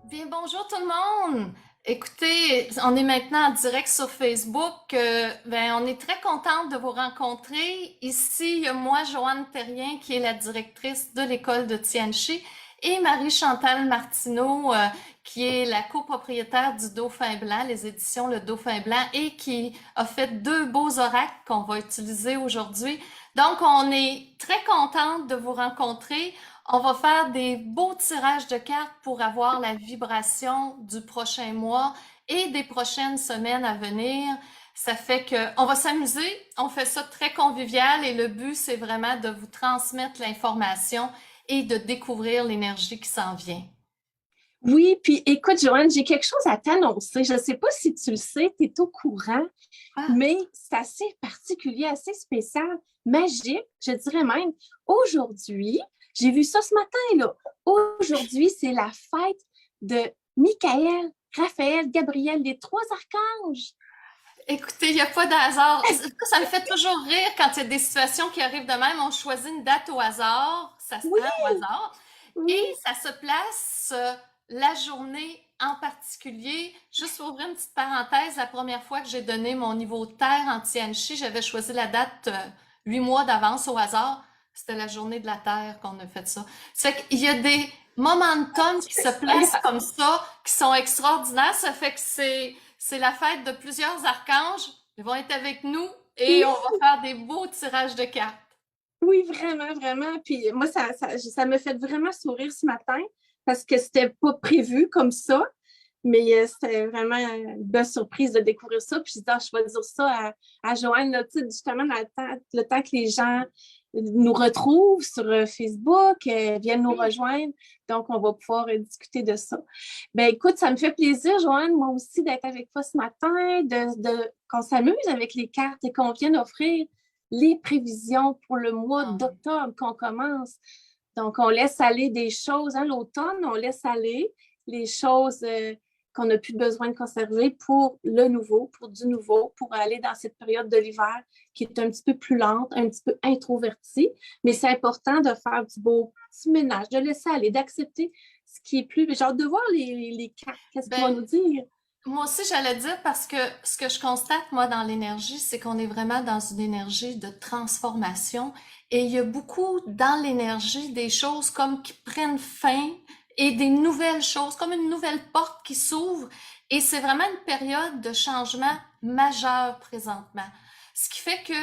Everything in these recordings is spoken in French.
Bien, bonjour tout le monde. Écoutez, on est maintenant en direct sur Facebook. On est très contente de vous rencontrer. Ici, il y a moi, Joanne Terrien, qui est la directrice de l'école de Tianchi, et Marie-Chantal Martineau, qui est la copropriétaire du Dauphin Blanc, les éditions Le Dauphin Blanc, et qui a fait deux beaux oracles qu'on va utiliser aujourd'hui. Donc, on est très contente de vous rencontrer. On va faire des beaux tirages de cartes pour avoir la vibration du prochain mois et des prochaines semaines à venir. Ça fait que on va s'amuser, on fait ça très convivial et le but, c'est vraiment de vous transmettre l'information et de découvrir l'énergie qui s'en vient. Oui, puis écoute, Joanne, j'ai quelque chose à t'annoncer. Je ne sais pas si tu le sais, tu es au courant, Ah, mais c'est assez particulier, assez spécial, magique, je dirais même. Aujourd'hui, j'ai vu ça ce matin, là. Aujourd'hui, c'est la fête de Michael, Raphaël, Gabriel, les trois archanges. écoutez, il n'y a pas de hasard. Ça me fait toujours rire quand il y a des situations qui arrivent de même. On choisit une date au hasard, ça se Oui, prend au hasard. Et oui. ça se place la journée en particulier. Juste pour ouvrir une petite parenthèse, la première fois que j'ai donné mon niveau de terre en Tianchi, j'avais choisi la date 8 mois d'avance au hasard. C'était la journée de la Terre qu'on a fait ça. Ça fait qu'il y a des momentum qui se placent comme ça, qui sont extraordinaires. Ça fait que c'est la fête de plusieurs archanges. Ils vont être avec nous et Oui, on va faire des beaux tirages de cartes. oui, vraiment, vraiment. Puis moi, ça me fait vraiment sourire ce matin parce que c'était pas prévu comme ça. Mais c'était vraiment une belle surprise de découvrir ça. Puis je disais, ah, je vais dire ça à Joanne, là, justement, dans le temps que les gens nous retrouvent sur Facebook, viennent nous Oui. rejoindre. Donc, on va pouvoir discuter de ça. Ben écoute, ça me fait plaisir, Joanne, moi aussi, d'être avec toi ce matin, qu'on s'amuse avec les cartes et qu'on vienne offrir les prévisions pour le mois Ah oui. d'octobre qu'on commence. Donc, on laisse aller des choses. Hein, l'automne, on laisse aller les choses qu'on n'a plus besoin de conserver pour le nouveau, pour du nouveau, pour aller dans cette période de l'hiver qui est un petit peu plus lente, un petit peu introvertie. Mais c'est important de faire du beau petit ménage, de laisser aller, d'accepter ce qui est plus. Genre de voir les cartes, qu'est-ce qu'ils vont Ben, nous dire. moi aussi, j'allais dire parce que ce que je constate, moi, dans l'énergie, c'est qu'on est vraiment dans une énergie de transformation et il y a beaucoup dans l'énergie des choses comme qui prennent fin et des nouvelles choses, comme une nouvelle porte qui s'ouvre et c'est vraiment une période de changement majeur présentement. Ce qui fait que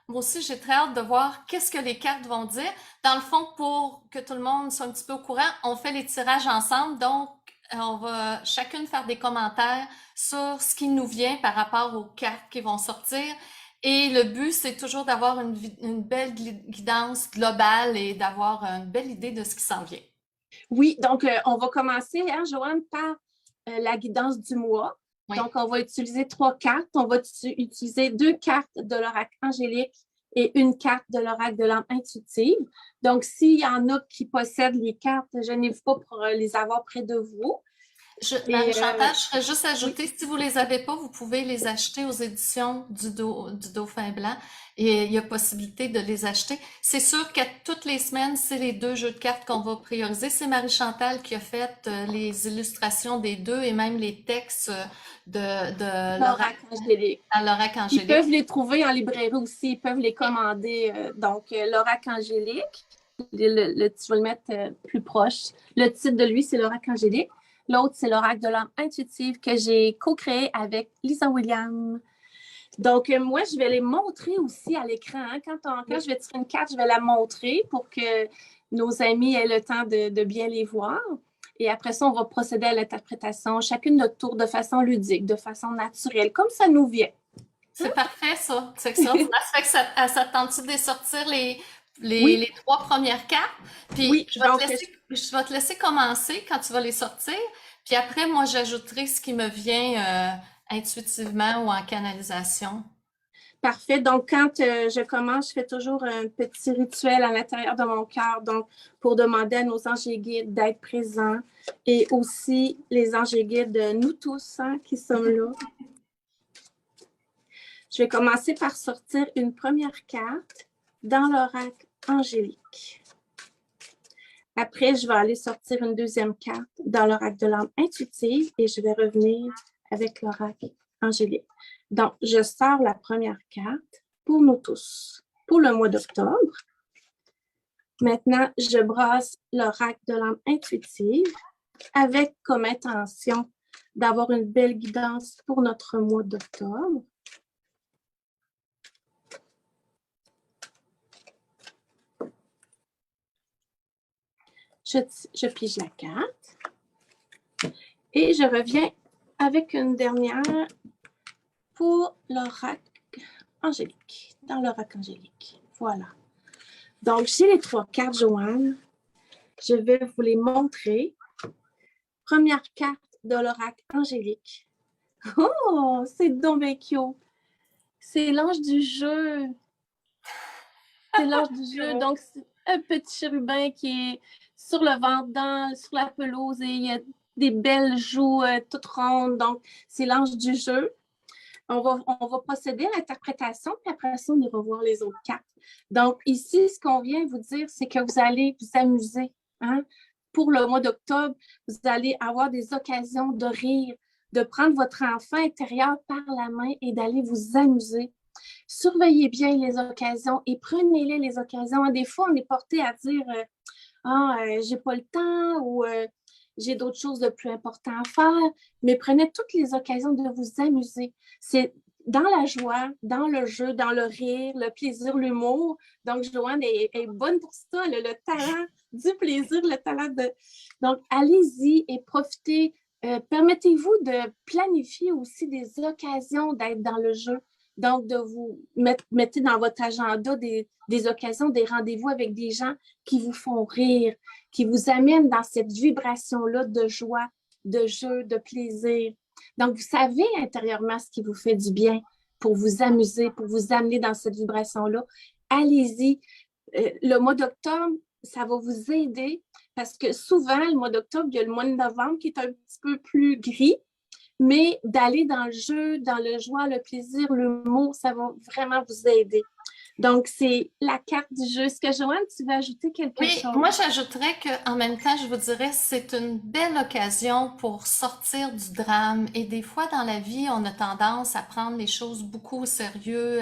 moi aussi, j'ai très hâte de voir qu'est-ce que les cartes vont dire. Dans le fond, pour que tout le monde soit un petit peu au courant, on fait les tirages ensemble, donc on va chacune faire des commentaires sur ce qui nous vient par rapport aux cartes qui vont sortir. Et le but, c'est toujours d'avoir une belle guidance globale et d'avoir une belle idée de ce qui s'en vient. Oui, donc on va commencer, hein, Joanne, par la guidance du mois. Oui. Donc, on va utiliser trois cartes. On va utiliser deux cartes de l'oracle angélique et une carte de l'oracle de l'âme intuitive. Donc, s'il y en a qui possèdent les cartes, je n'hésite pas pour les avoir près de vous. Et Marie-Chantal, je ferais juste oui, ajouter, si vous les avez pas, vous pouvez les acheter aux éditions du Dauphin Blanc et il y a possibilité de les acheter. C'est sûr qu'à toutes les semaines, c'est les deux jeux de cartes qu'on va prioriser. C'est Marie-Chantal qui a fait les illustrations des deux et même les textes de l'oracle l'oracle angélique. à l'oracle Ils angélique. peuvent les trouver en librairie aussi, ils peuvent les commander. Donc, l'oracle angélique, je vais le mettre plus proche. Le titre de lui, c'est l'oracle angélique. L'autre, c'est l'oracle de l'âme intuitive que j'ai co-créé avec Lisa Williams. Donc, moi, je vais les montrer aussi à l'écran. Hein. Quand je vais tirer une carte, je vais la montrer pour que nos amis aient le temps de bien les voir. Et après ça, on va procéder à l'interprétation, chacune notre tour, de façon ludique, de façon naturelle, comme ça nous vient. C'est parfait, ça. C'est extraordinaire. Ça fait que ça te tente-tu de sortir Oui, les trois premières cartes? Puis oui. Donc, je vais te laisser commencer quand tu vas les sortir. Puis après, moi, j'ajouterai ce qui me vient intuitivement ou en canalisation. parfait. Donc, quand je commence, je fais toujours un petit rituel à l'intérieur de mon cœur. Donc, pour demander à nos anges et guides d'être présents et aussi les anges et guides de nous tous hein, qui sommes là. Je vais commencer par sortir une première carte dans l'oracle angélique. Après, je vais aller sortir une deuxième carte dans l'oracle de l'âme intuitive et je vais revenir avec l'oracle angélique. Donc, je sors la première carte pour nous tous, pour le mois d'octobre. Maintenant, je brasse l'oracle de l'âme intuitive avec comme intention d'avoir une belle guidance pour notre mois d'octobre. Je pige la carte et je reviens avec une dernière pour l'oracle angélique, dans l'oracle angélique. Voilà. Donc, j'ai les 3 cartes, Joanne. Je vais vous les montrer. Première carte de l'oracle angélique. Oh, c'est donc bien cute. C'est l'ange du jeu. C'est l'ange du jeu. Donc, c'est un petit chérubin qui est sur le ventre, sur la pelouse et il y a des belles joues toutes rondes. Donc, c'est l'ange du jeu. On va procéder à l'interprétation, puis après ça, on ira voir les autres cartes. Donc, ici, ce qu'on vient vous dire, c'est que vous allez vous amuser. Hein? Pour le mois d'octobre, vous allez avoir des occasions de rire, de prendre votre enfant intérieur par la main et d'aller vous amuser. Surveillez bien les occasions et prenez-les les occasions. Des fois, on est porté à dire j'ai pas le temps ou j'ai d'autres choses de plus importantes à faire, mais prenez toutes les occasions de vous amuser. C'est dans la joie, dans le jeu, dans le rire, le plaisir, l'humour. Donc, Joanne est bonne pour ça, le talent du plaisir, le talent de... Donc, allez-y et profitez. Permettez-vous de planifier aussi des occasions d'être dans le jeu. Donc, de vous mettre dans votre agenda des occasions, des rendez-vous avec des gens qui vous font rire, qui vous amènent dans cette vibration-là de joie, de jeu, de plaisir. Donc, vous savez intérieurement ce qui vous fait du bien pour vous amuser, pour vous amener dans cette vibration-là. Allez-y. Le mois d'octobre, ça va vous aider parce que souvent, le mois d'octobre, il y a le mois de novembre qui est un petit peu plus gris. Mais d'aller dans le jeu, dans le joie, le plaisir, l'humour, ça va vraiment vous aider. Donc, c'est la carte du jeu. Est-ce que, Joanne, tu veux ajouter quelque chose? Oui, moi j'ajouterais qu'en même temps, je vous dirais, c'est une belle occasion pour sortir du drame. Et des fois dans la vie, on a tendance à prendre les choses beaucoup au sérieux,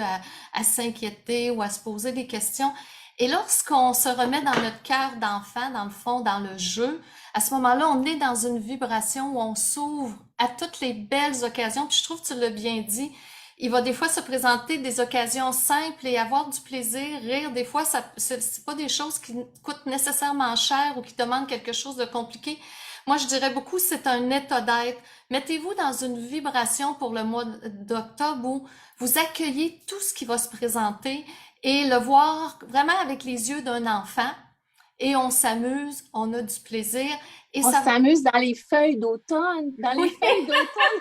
à s'inquiéter ou à se poser des questions. Et lorsqu'on se remet dans notre cœur d'enfant, dans le fond, dans le jeu, à ce moment-là, on est dans une vibration où on s'ouvre à toutes les belles occasions. Puis je trouve que tu l'as bien dit. Il va des fois se présenter des occasions simples et avoir du plaisir, rire. Des fois, c'est pas des choses qui coûtent nécessairement cher ou qui demandent quelque chose de compliqué. Moi, je dirais beaucoup, c'est un état d'être. Mettez-vous dans une vibration pour le mois d'octobre où vous accueillez tout ce qui va se présenter et le voir vraiment avec les yeux d'un enfant. Et on s'amuse, on a du plaisir. Et on ça s'amuse dans les feuilles d'automne, feuilles d'automne.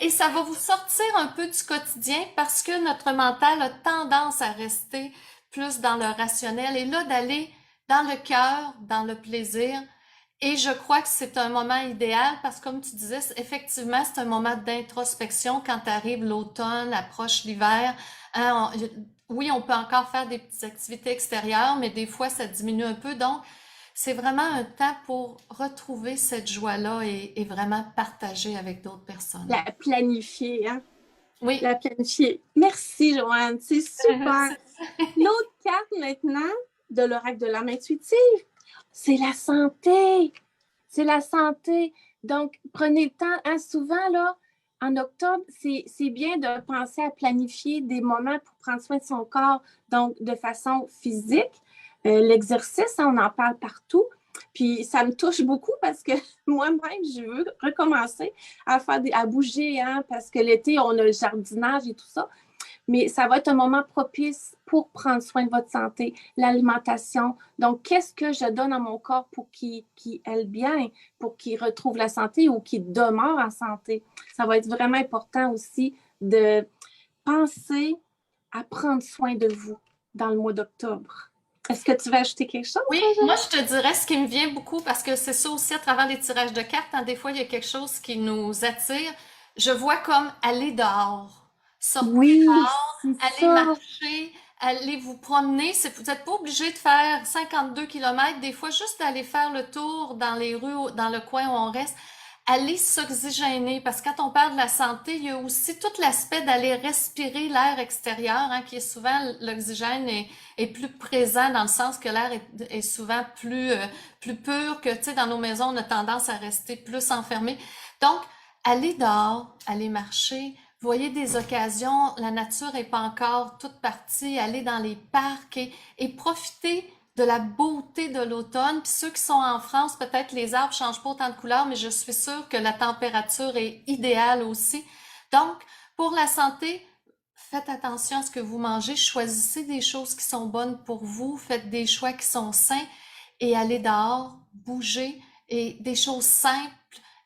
Et ça va vous sortir un peu du quotidien parce que notre mental a tendance à rester plus dans le rationnel et là d'aller dans le cœur, dans le plaisir. Et je crois que c'est un moment idéal parce que comme tu disais, effectivement, c'est un moment d'introspection quand arrive l'automne, approche l'hiver. Hein, oui, on peut encore faire des petites activités extérieures, mais des fois, ça diminue un peu. Donc, c'est vraiment un temps pour retrouver cette joie-là et vraiment partager avec d'autres personnes. La planifier, hein? Oui. La planifier. Merci, Joanne. C'est super. L'autre carte maintenant de l'oracle de l'âme intuitive, c'est la santé. C'est la santé. Donc, prenez le temps. Hein, souvent, là, en octobre, c'est bien de penser à planifier des moments pour prendre soin de son corps, donc de façon physique. L'exercice, on en parle partout. Puis ça me touche beaucoup parce que moi-même, je veux recommencer à bouger, hein, parce que l'été, on a le jardinage et tout ça. Mais ça va être un moment propice pour prendre soin de votre santé, l'alimentation. Donc, qu'est-ce que je donne à mon corps pour qu'il aille bien, pour qu'il retrouve la santé ou qu'il demeure en santé? Ça va être vraiment important aussi de penser à prendre soin de vous dans le mois d'octobre. Est-ce que tu veux ajouter quelque chose? Oui, moi je te dirais ce qui me vient beaucoup parce que c'est ça aussi à travers les tirages de cartes, hein, des fois il y a quelque chose qui nous attire. Je vois comme aller dehors. Sortez Oui, dehors, c'est allez ça. marcher, allez vous promener. Vous n'êtes pas obligé de faire 52 kilomètres. Des fois, juste d'aller faire le tour dans les rues, dans le coin où on reste. Aller s'oxygéner, parce que quand on parle de la santé, il y a aussi tout l'aspect d'aller respirer l'air extérieur, hein, qui est souvent, l'oxygène est plus présent dans le sens que l'air est souvent plus pur que, tu sais, dans nos maisons, on a tendance à rester plus enfermé. Donc, aller dehors, aller marcher, voyez des occasions, la nature est pas encore toute partie, aller dans les parcs et profiter de la beauté de l'automne. Puis ceux qui sont en France, peut-être les arbres changent pas autant de couleurs, mais je suis sûre que la température est idéale aussi. Donc, pour la santé, faites attention à ce que vous mangez, choisissez des choses qui sont bonnes pour vous, faites des choix qui sont sains et allez dehors, bougez et des choses simples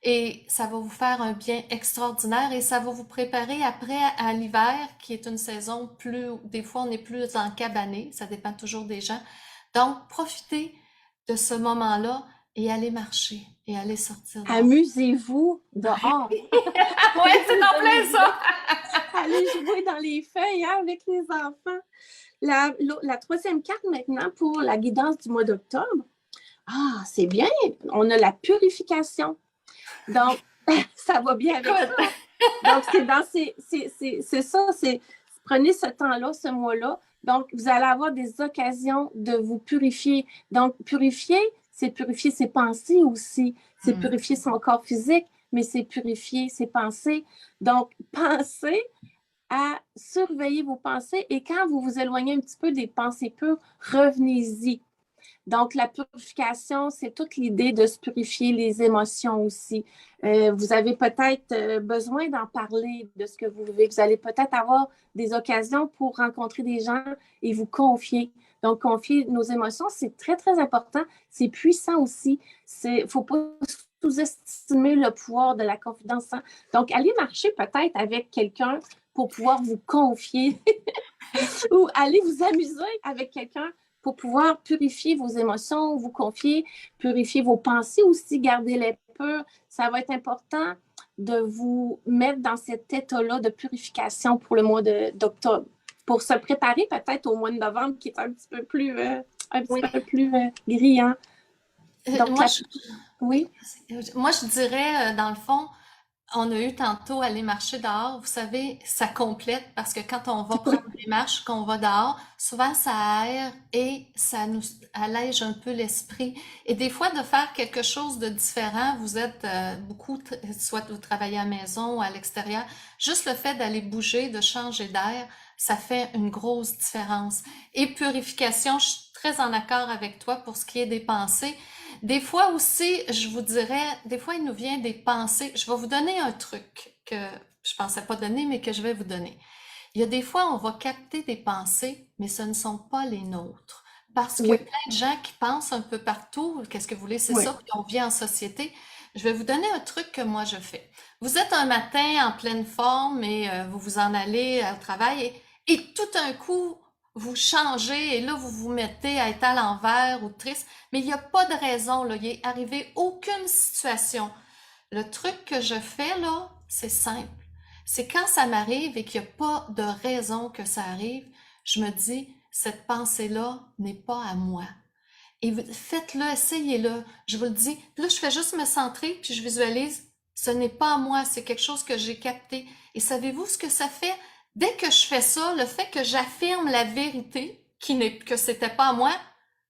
et ça va vous faire un bien extraordinaire et ça va vous préparer après à l'hiver qui est une saison plus, des fois on est plus encabané, ça dépend toujours des gens. Donc, profitez de ce moment-là et allez marcher et allez sortir dehors. Amusez-vous dehors. Ouais, Comme c'est vous en avez plein dit, ça! allez jouer dans les feuilles hein, avec les enfants. La troisième carte maintenant pour la guidance du mois d'octobre. Ah, c'est bien. On a la purification. Donc, ça va bien avec Écoute, ça. Donc, c'est ça. Prenez ce temps-là, ce mois-là. Donc, vous allez avoir des occasions de vous purifier. Donc, purifier, c'est purifier ses pensées aussi. C'est purifier son corps physique, mais c'est purifier ses pensées. Donc, pensez à surveiller vos pensées et quand vous vous éloignez un petit peu des pensées pures, revenez-y. Donc, la purification, c'est toute l'idée de se purifier les émotions aussi. Vous avez peut-être besoin d'en parler de ce que vous vivez. Vous allez peut-être avoir des occasions pour rencontrer des gens et vous confier. Donc, confier nos émotions, c'est très, très important. C'est puissant aussi. Il ne faut pas sous-estimer le pouvoir de la confidence. Donc, allez marcher peut-être avec quelqu'un pour pouvoir vous confier ou aller vous amuser avec quelqu'un pour pouvoir purifier vos émotions, vous confier, purifier vos pensées aussi, garder-les pures. Ça va être important de vous mettre dans cet état-là de purification pour le mois d'octobre, pour se préparer peut-être au mois de novembre qui est un petit oui. peu plus grillant. Donc, Moi, oui, moi, je dirais, dans le fond, on a eu tantôt aller marcher dehors. Vous savez, ça complète parce que quand on va prendre des marches, qu'on va dehors, souvent ça aère et ça nous allège un peu l'esprit. Et des fois, de faire quelque chose de différent, vous êtes beaucoup, soit vous travaillez à la maison ou à l'extérieur, juste le fait d'aller bouger, de changer d'air, ça fait une grosse différence. Et purification, je suis très en accord avec toi pour ce qui est des pensées. Des fois aussi, je vous dirais, des fois il nous vient des pensées. Je vais vous donner un truc que je pensais pas donner, mais que je vais vous donner. Il y a des fois, on va capter des pensées, mais ce ne sont pas les nôtres. Parce qu'il y a oui, plein de gens qui pensent un peu partout. Qu'est-ce que vous voulez? C'est oui, ça, puis on vit en société. Je vais vous donner un truc que moi je fais. Vous êtes un matin en pleine forme et vous vous en allez au travail et tout d'un coup, vous changez et là, vous vous mettez à être à l'envers ou triste. Mais il n'y a pas de raison, là. Il est arrivé aucune situation. Le truc que je fais, là, c'est simple. C'est quand ça m'arrive et qu'il n'y a pas de raison que ça arrive, je me dis, cette pensée-là n'est pas à moi. Et faites-le, essayez-le. Je vous le dis. Puis là, je fais juste me centrer, puis je visualise. Ce n'est pas à moi, c'est quelque chose que j'ai capté. Et savez-vous ce que ça fait? Dès que je fais ça, le fait que j'affirme la vérité, que c'était pas à moi,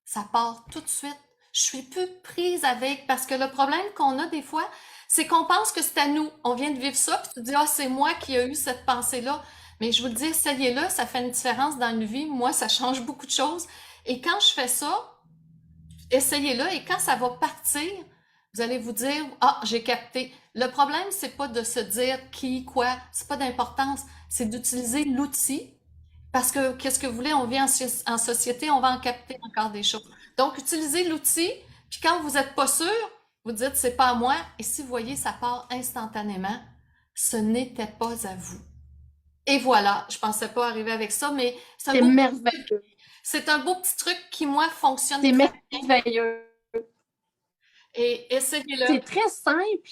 ça part tout de suite. Je suis plus prise avec, parce que le problème qu'on a des fois, c'est qu'on pense que c'est à nous. On vient de vivre ça, puis tu te dis, ah, c'est moi qui ai eu cette pensée-là. Mais je vous le dis, essayez-le, ça fait une différence dans une vie. Moi, ça change beaucoup de choses. Et quand je fais ça, essayez-le et quand ça va partir, vous allez vous dire, ah, j'ai capté. Le problème, c'est pas de se dire qui, quoi, c'est pas d'importance, c'est d'utiliser l'outil parce que qu'est-ce que vous voulez, on vit en société, on va en capter encore des choses. Donc, utilisez l'outil, puis quand vous n'êtes pas sûr, vous dites, c'est pas à moi, et si vous voyez, ça part instantanément, ce n'était pas à vous. Et voilà, je pensais pas arriver avec ça, mais c'est un c'est beau, merveilleux. c'est un beau petit truc qui, moi, fonctionne C'est très bien. merveilleux. Et essayez-le. C'est très simple,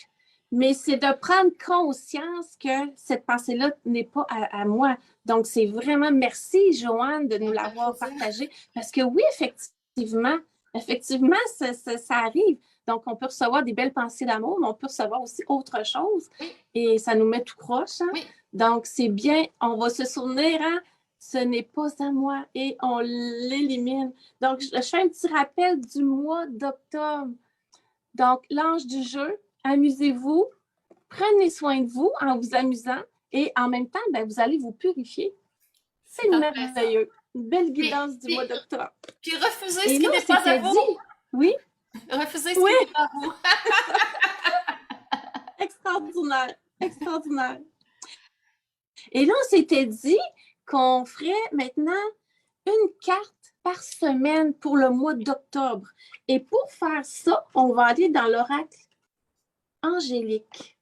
Mais c'est de prendre conscience que cette pensée-là n'est pas à moi. Donc, c'est vraiment merci, Joanne, de nous Ça me fait l'avoir plaisir. partagé. Parce que oui, effectivement, ça arrive. Donc, on peut recevoir des belles pensées d'amour, mais on peut recevoir aussi autre chose. Oui, Et ça nous met tout croche, hein? oui. Donc, c'est bien, on va se souvenir, hein? Ce n'est pas à moi et on l'élimine. Donc, je fais un petit rappel du mois d'octobre. Donc, l'ange du jeu, amusez-vous, prenez soin de vous en vous amusant et en même temps, ben, vous allez vous purifier. C'est C'est parfait, ça. merveilleux. Une belle Puis, guidance du mois puis, d'octobre. puis refusez Et ce là, qui on n'est pas à s'était vous. dit, oui, Refusez ce oui, qui n'est pas à vous. extraordinaire, extraordinaire. Et là, on s'était dit qu'on ferait maintenant une carte par semaine pour le mois d'octobre. Et pour faire ça, on va aller dans l'oracle angélique.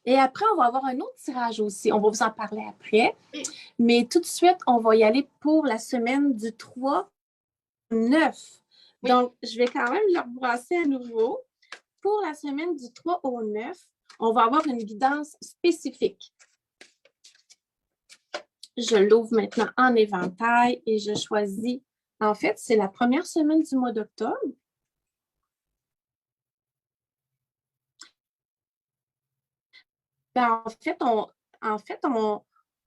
Et après, on va avoir un autre tirage aussi. On va vous en parler après. Oui, Mais tout de suite, on va y aller pour la semaine du 3 au 9. oui. Donc, je vais quand même le rebrasser à nouveau. Pour la semaine du 3 au 9, on va avoir une guidance spécifique. Je l'ouvre maintenant en éventail et je choisis. En fait, c'est la première semaine du mois d'octobre. Ben, en fait,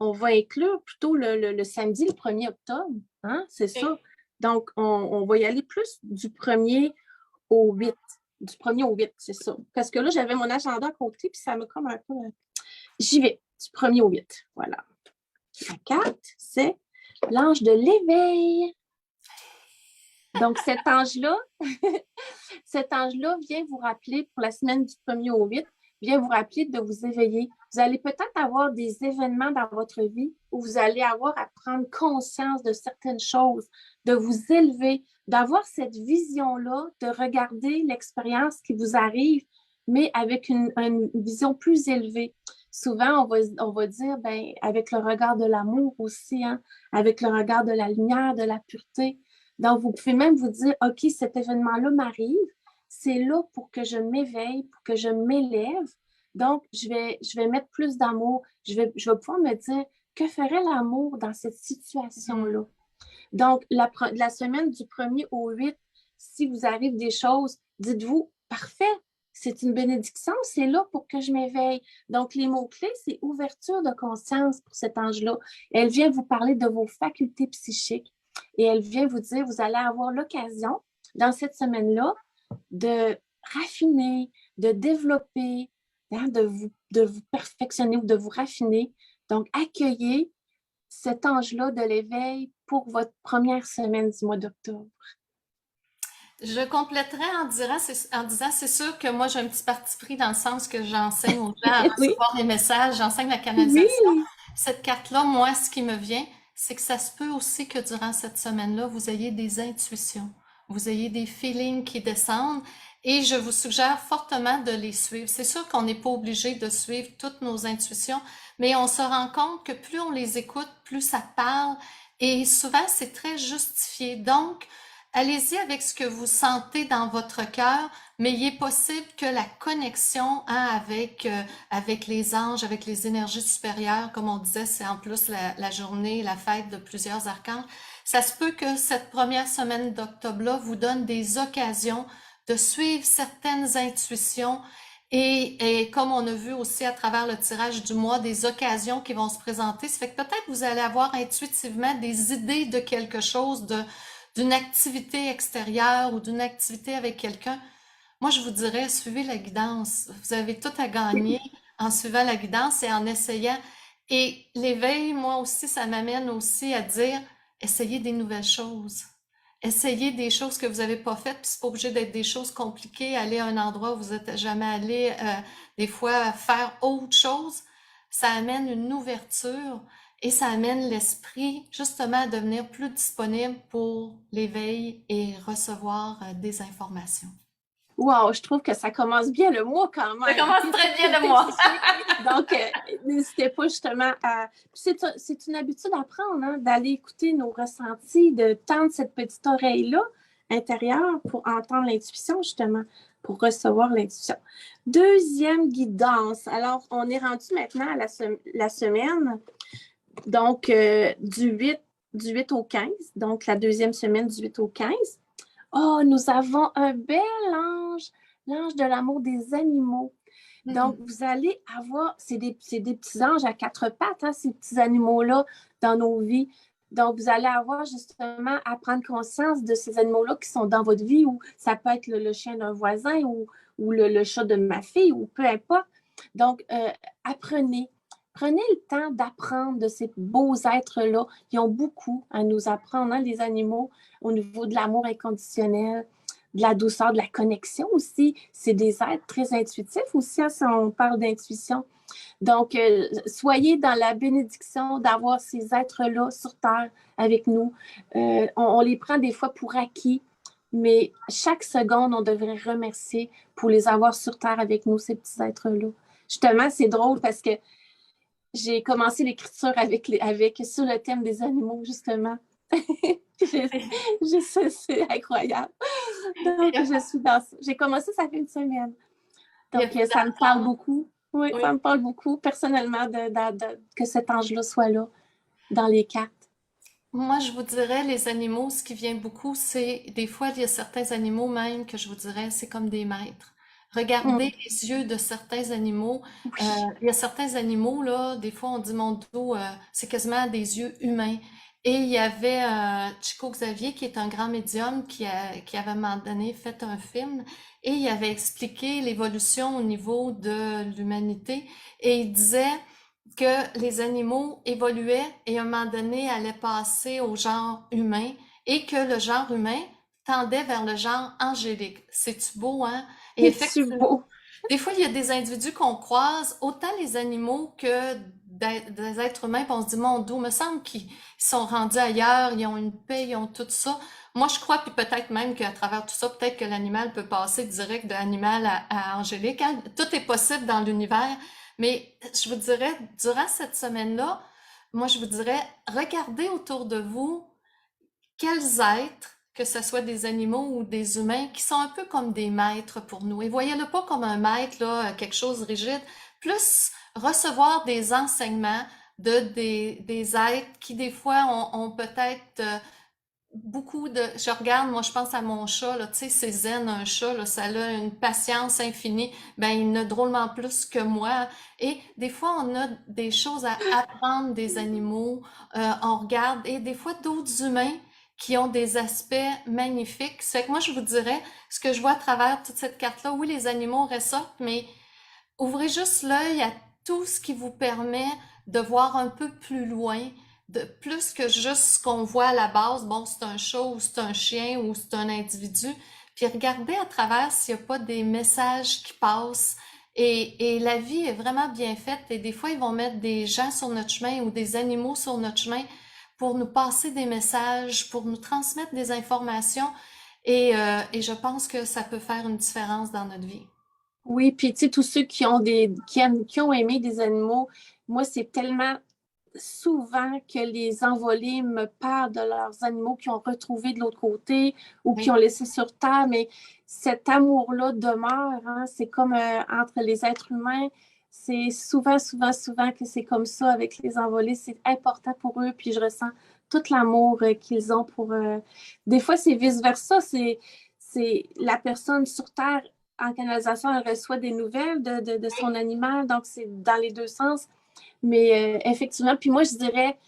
on va inclure plutôt le samedi, le 1er octobre. Hein? C'est Oui. ça. Donc, on va y aller plus du 1er au 8. Du 1er au 8, c'est ça. Parce que là, j'avais mon agenda à côté, puis ça me comme un peu. J'y vais, du 1er au 8. Voilà. La carte, c'est l'ange de l'éveil. Donc, cet ange-là vient vous rappeler pour la semaine du 1er au 8, vient vous rappeler de vous éveiller. Vous allez peut-être avoir des événements dans votre vie où vous allez avoir à prendre conscience de certaines choses, de vous élever, d'avoir cette vision-là, de regarder l'expérience qui vous arrive, mais avec une vision plus élevée. Souvent, on va dire, ben, avec le regard de l'amour aussi, hein, avec le regard de la lumière, de la pureté. Donc, vous pouvez même vous dire, OK, cet événement-là m'arrive, c'est là pour que je m'éveille, pour que je m'élève. Donc, je vais mettre plus d'amour. Je vais pouvoir me dire, que ferait l'amour dans cette situation-là? Donc, la semaine du 1er au 8, si vous arrive des choses, dites-vous, parfait, c'est une bénédiction, c'est là pour que je m'éveille. Donc, les mots-clés, c'est ouverture de conscience pour cet ange-là. Elle vient vous parler de vos facultés psychiques et elle vient vous dire, vous allez avoir l'occasion, dans cette semaine-là, de raffiner, de développer, hein, de vous perfectionner ou de vous raffiner. Donc, accueillez cet ange-là de l'éveil pour votre première semaine du mois d'octobre. Je compléterais en disant, c'est sûr que moi, j'ai un petit parti pris dans le sens que j'enseigne aux gens à Oui, recevoir des messages, j'enseigne la canalisation. oui, Cette carte-là, moi, ce qui me vient, c'est que ça se peut aussi que durant cette semaine-là, vous ayez des intuitions, vous ayez des feelings qui descendent et je vous suggère fortement de les suivre. C'est sûr qu'on n'est pas obligé de suivre toutes nos intuitions, mais on se rend compte que plus on les écoute, plus ça parle et souvent c'est très justifié. Donc, allez-y avec ce que vous sentez dans votre cœur, mais il est possible que la connexion avec les anges, avec les énergies supérieures, comme on disait, c'est en plus la journée, la fête de plusieurs archanges. Ça se peut que cette première semaine d'octobre-là vous donne des occasions de suivre certaines intuitions et comme on a vu aussi à travers le tirage du mois, des occasions qui vont se présenter. Ça fait que peut-être vous allez avoir intuitivement des idées de quelque chose, d'une activité extérieure ou d'une activité avec quelqu'un. Moi, je vous dirais, suivez la guidance. Vous avez tout à gagner en suivant la guidance et en essayant. Et l'éveil, moi aussi, ça m'amène aussi à dire, essayez des nouvelles choses. Essayez des choses que vous n'avez pas faites, puis c'est pas obligé d'être des choses compliquées, aller à un endroit où vous n'êtes jamais allé, des fois faire autre chose. Ça amène une ouverture et ça amène l'esprit justement à devenir plus disponible pour l'éveil et recevoir des informations. wow, je trouve que ça commence bien le mois quand Ça même. commence OK, très bien le faculté mois. psychique. Donc, n'hésitez pas justement à. C'est une habitude à prendre, hein, d'aller écouter nos ressentis, de tendre cette petite oreille-là intérieure pour entendre l'intuition, justement. pour recevoir l'intuition. Deuxième guidance. Alors, on est rendu maintenant à la semaine, donc du 8 au 15, donc la deuxième semaine du 8 au 15. Oh, nous avons un bel ange, l'ange de l'amour des animaux. Donc, vous allez avoir, c'est des petits anges à quatre pattes, hein, ces petits animaux-là dans nos vies. Donc, vous allez avoir justement à prendre conscience de ces animaux-là qui sont dans votre vie, ou ça peut être le chien d'un voisin ou le chat de ma fille, ou peu importe. Donc, apprenez. Prenez le temps d'apprendre de ces beaux êtres-là. Ils ont beaucoup à nous apprendre, hein, les animaux, au niveau de l'amour inconditionnel, de la douceur, de la connexion aussi. C'est des êtres très intuitifs aussi, hein, si on parle d'intuition. Donc, soyez dans la bénédiction d'avoir ces êtres-là sur Terre avec nous. On les prend des fois pour acquis, mais chaque seconde, on devrait remercier pour les avoir sur Terre avec nous, ces petits êtres-là. Justement, c'est drôle parce que j'ai commencé l'écriture sur le thème des animaux, justement. C'est incroyable. Donc, je suis dans ça. J'ai commencé, ça fait une semaine. Donc, ça me parle beaucoup. Oui, ça me parle beaucoup, personnellement, que cet ange-là soit là, dans les cartes. Moi, je vous dirais, les animaux, ce qui vient beaucoup, c'est des fois, il y a certains animaux même que je vous dirais, c'est comme des maîtres. Regardez les yeux de certains animaux. Oui. Il y a certains animaux, là, des fois, on dit mon dos, c'est quasiment des yeux humains. Et il y avait Chico Xavier, qui est un grand médium, qui avait à un moment donné fait un film, et il avait expliqué l'évolution au niveau de l'humanité. Et il disait que les animaux évoluaient et à un moment donné allaient passer au genre humain et que le genre humain tendait vers le genre angélique. C'est-tu beau, hein? Et C'est-tu effectivement, beau? des fois, il y a des individus qu'on croise, autant les animaux que des êtres humains, puis on se dit, mon Dieu, me semble qu'ils sont rendus ailleurs, ils ont une paix, ils ont tout ça. Moi, je crois, puis peut-être même qu'à travers tout ça, peut-être que l'animal peut passer direct de animal à angélique, hein. Tout est possible dans l'univers. Mais je vous dirais, durant cette semaine-là, moi, je vous dirais, regardez autour de vous quels êtres, que ce soit des animaux ou des humains, qui sont un peu comme des maîtres pour nous. Et voyez-le pas comme un maître, là, quelque chose de rigide, plus recevoir des enseignements des êtres qui, des fois, ont peut-être beaucoup de... Je regarde, moi, je pense à mon chat, là, tu sais, c'est zen, un chat, là, ça a une patience infinie. Ben, il en a drôlement plus que moi. Et des fois, on a des choses à apprendre des animaux, on regarde, et des fois, d'autres humains qui ont des aspects magnifiques. C'est que moi, je vous dirais, ce que je vois à travers toute cette carte-là, oui, les animaux ressortent, mais ouvrez juste l'œil à tout ce qui vous permet de voir un peu plus loin, de plus que juste ce qu'on voit à la base. Bon, c'est un chat ou c'est un chien ou c'est un individu. Puis regardez à travers s'il n'y a pas des messages qui passent. Et la vie est vraiment bien faite. Et des fois, ils vont mettre des gens sur notre chemin ou des animaux sur notre chemin pour nous passer des messages, pour nous transmettre des informations. Et je pense que ça peut faire une différence dans notre vie. Oui, puis tu sais, tous ceux qui ont aimé des animaux, moi, c'est tellement souvent que les envolés me parlent de leurs animaux qu'ils ont retrouvés de l'autre côté ou qu'ils Oui. ont laissé sur Terre, mais cet amour-là demeure, hein, c'est comme entre les êtres humains, c'est souvent, souvent, souvent que c'est comme ça avec les envolés, c'est important pour eux, puis je ressens tout l'amour qu'ils ont pour... Des fois, c'est vice-versa, c'est la personne sur Terre en canalisation, elle reçoit des nouvelles de son animal, donc c'est dans les deux sens. Mais effectivement, puis moi, je dirais,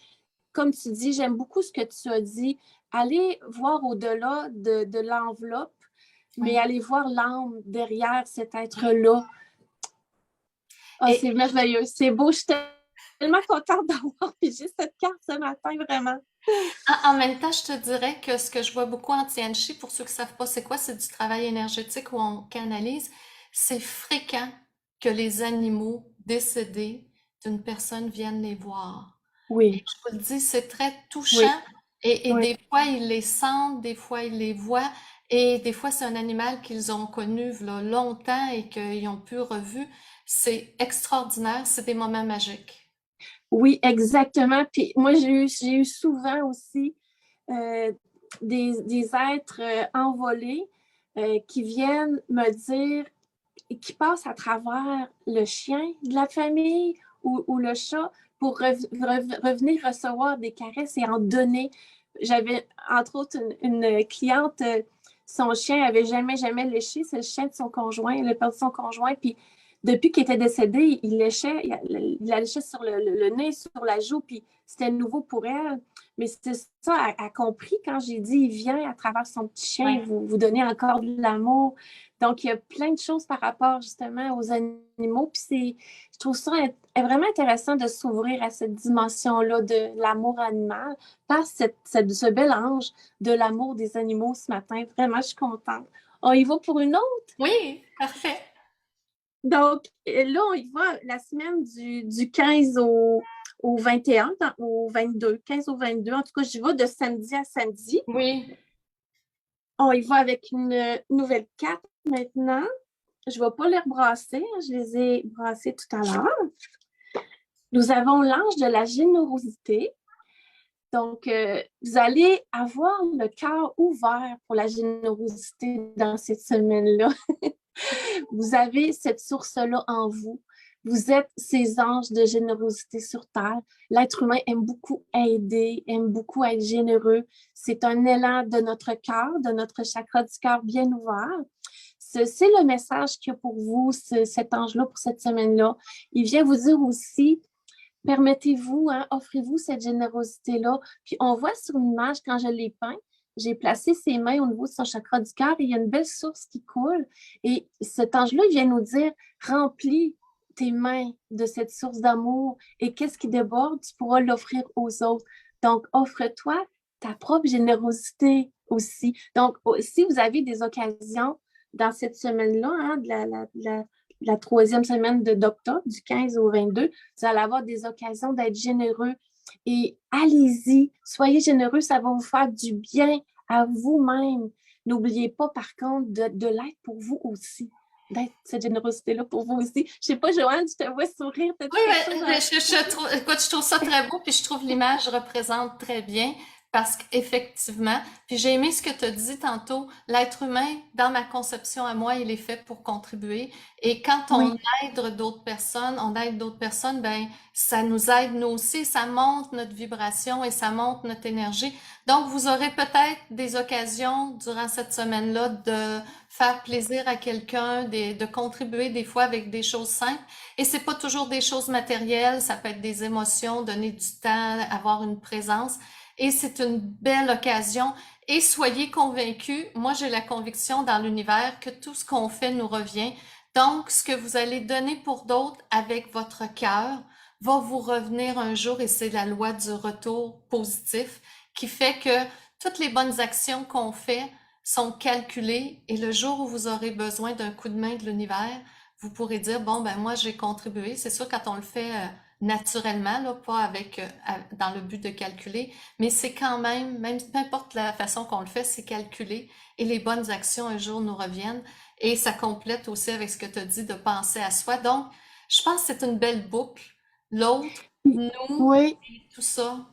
comme tu dis, j'aime beaucoup ce que tu as dit. Aller voir au-delà de l'enveloppe, mais Oui. aller voir l'âme derrière cet être-là. Ah, Et c'est merveilleux, c'est beau. Je suis tellement contente d'avoir pigé cette carte ce matin, vraiment. en même temps, je te dirais que ce que je vois beaucoup en Tianchi, pour ceux qui ne savent pas c'est quoi, c'est du travail énergétique où on canalise. C'est fréquent que les animaux décédés d'une personne viennent les voir. Et Oui, je vous le dis, c'est très oui, touchant. Et oui. des fois, ils les sentent, des fois, ils les voient. Et des fois, c'est un animal qu'ils ont connu là, longtemps et qu'ils ont pu revu. C'est extraordinaire. C'est des moments magiques. Oui, exactement. Puis moi, j'ai eu souvent aussi euh, des êtres envolés. qui viennent me dire, qui passent à travers le chien de la famille ou le chat pour revenir recevoir des caresses et en donner. J'avais, entre autres, une cliente, son chien avait jamais léché. C'est le chien de son conjoint. Il a perdu son conjoint. Puis, depuis qu'il était décédé, il la léchait sur le nez, sur la joue. Puis, c'était nouveau pour elle. Mais c'est ça, elle a compris quand j'ai dit, il vient à travers son petit chien, vous donner encore de l'amour. Donc, il y a plein de choses par rapport justement aux animaux. Puis, je trouve ça vraiment intéressant de s'ouvrir à cette dimension-là de l'amour animal par ce bel ange de l'amour des animaux ce matin. Vraiment, je suis contente. On y va pour une autre? Oui, parfait. Donc, là, on y va la semaine du 15 au 21, au 22, 15 au 22. En tout cas, j'y vais de samedi à samedi. Oui. On y va avec une nouvelle carte maintenant. Je ne vais pas les rebrasser. Je les ai brassés tout à l'heure. Nous avons l'ange de la générosité. Donc, vous allez avoir le cœur ouvert pour la générosité dans cette semaine-là. Vous avez cette source-là en vous. Vous êtes ces anges de générosité sur Terre. L'être humain aime beaucoup aider, aime beaucoup être généreux. C'est un élan de notre cœur, de notre chakra du cœur bien ouvert. C'est le message qu'il y a pour vous, cet ange-là, pour cette semaine-là. Il vient vous dire aussi, permettez-vous, hein, offrez-vous cette générosité-là. Puis on voit sur l'image, quand je l'ai peint, j'ai placé ses mains au niveau de son chakra du cœur et il y a une belle source qui coule. Et cet ange-là, il vient nous dire, remplis tes mains de cette source d'amour et qu'est-ce qui déborde, tu pourras l'offrir aux autres. Donc, offre-toi ta propre générosité aussi. Donc, si vous avez des occasions dans cette semaine-là, hein, la troisième semaine d'octobre, du 15 au 22, vous allez avoir des occasions d'être généreux. Et allez-y, soyez généreux, ça va vous faire du bien à vous-même. N'oubliez pas, par contre, de l'être pour vous aussi, d'être cette générosité-là pour vous aussi. Je sais pas, Joanne, je te vois sourire. Oui, mais écoute, je trouve ça très beau, puis je trouve l'image représente très bien, parce qu'effectivement, puis j'ai aimé ce que tu as dit tantôt, l'être humain, dans ma conception à moi, il est fait pour contribuer, et quand Oui, on on aide d'autres personnes, ben, ça nous aide nous aussi, ça monte notre vibration et ça monte notre énergie. Donc, vous aurez peut-être des occasions durant cette semaine-là de faire plaisir à quelqu'un, de contribuer des fois avec des choses simples. Et c'est pas toujours des choses matérielles, ça peut être des émotions, donner du temps, avoir une présence. Et c'est une belle occasion. Et soyez convaincus, moi j'ai la conviction dans l'univers que tout ce qu'on fait nous revient. Donc, ce que vous allez donner pour d'autres avec votre cœur va vous revenir un jour et c'est la loi du retour positif qui fait que toutes les bonnes actions qu'on fait sont calculées et le jour où vous aurez besoin d'un coup de main de l'univers, vous pourrez dire, bon, ben moi, j'ai contribué. C'est sûr, quand on le fait naturellement, là, pas avec, dans le but de calculer, mais c'est quand même, peu importe la façon qu'on le fait, c'est calculé et les bonnes actions un jour nous reviennent. Et ça complète aussi avec ce que tu as dit de penser à soi. Donc, je pense que c'est une belle boucle. L'autre, nous, oui. et tout ça.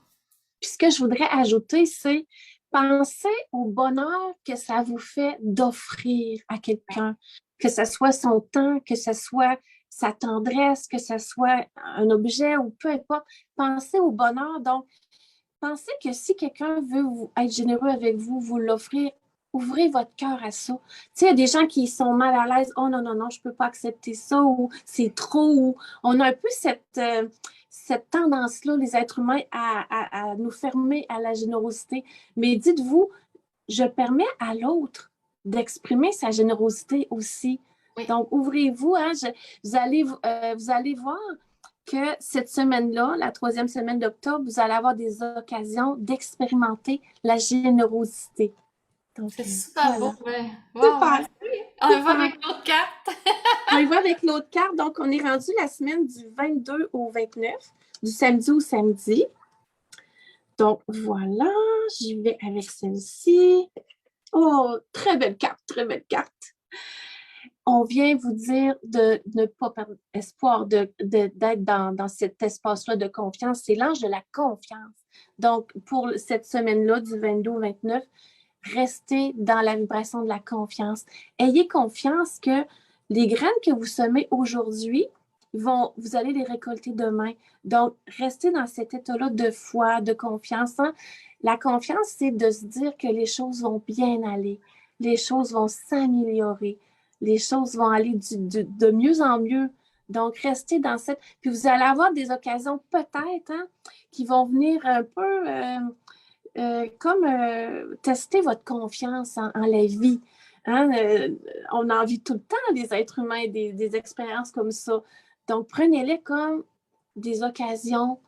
Puis ce que je voudrais ajouter, c'est penser au bonheur que ça vous fait d'offrir à quelqu'un, que ce soit son temps, que ce soit sa tendresse, que ce soit un objet ou peu importe. Pensez au bonheur. Donc, pensez que si quelqu'un veut être généreux avec vous, vous l'offrir, ouvrez votre cœur à ça. Tu sais, il y a des gens qui sont mal à l'aise. Oh non, non, non, je ne peux pas accepter ça ou c'est trop. Ou on a un peu cette tendance-là, les êtres humains, à nous fermer à la générosité. Mais dites-vous, je permets à l'autre d'exprimer sa générosité aussi. Oui. Donc, ouvrez-vous. Hein, vous allez voir que cette semaine-là, la troisième semaine d'octobre, vous allez avoir des occasions d'expérimenter la générosité. Donc, C'est super voilà. beau, ouais. Wow, Super, merci. On va super. avec l'autre carte. On y va avec l'autre carte. Donc, on est rendu la semaine du 22 au 29, du samedi au samedi. Donc, voilà, j'y vais avec celle-ci. Oh, très belle carte, très belle carte. On vient vous dire de ne pas perdre espoir, d'être dans cet espace-là de confiance. C'est l'ange de la confiance. Donc, pour cette semaine-là, du 22 au 29, restez dans la vibration de la confiance. Ayez confiance que les graines que vous semez aujourd'hui, vous allez les récolter demain. Donc, restez dans cet état-là de foi, de confiance. Hein? La confiance, c'est de se dire que les choses vont bien aller, les choses vont s'améliorer, les choses vont aller de mieux en mieux. Donc, restez dans cette... Puis vous allez avoir des occasions peut-être hein, qui vont venir un peu comme tester votre confiance en la vie. Hein? On a envie tout le temps, des êtres humains, des expériences comme ça. Donc, prenez-les comme des occasions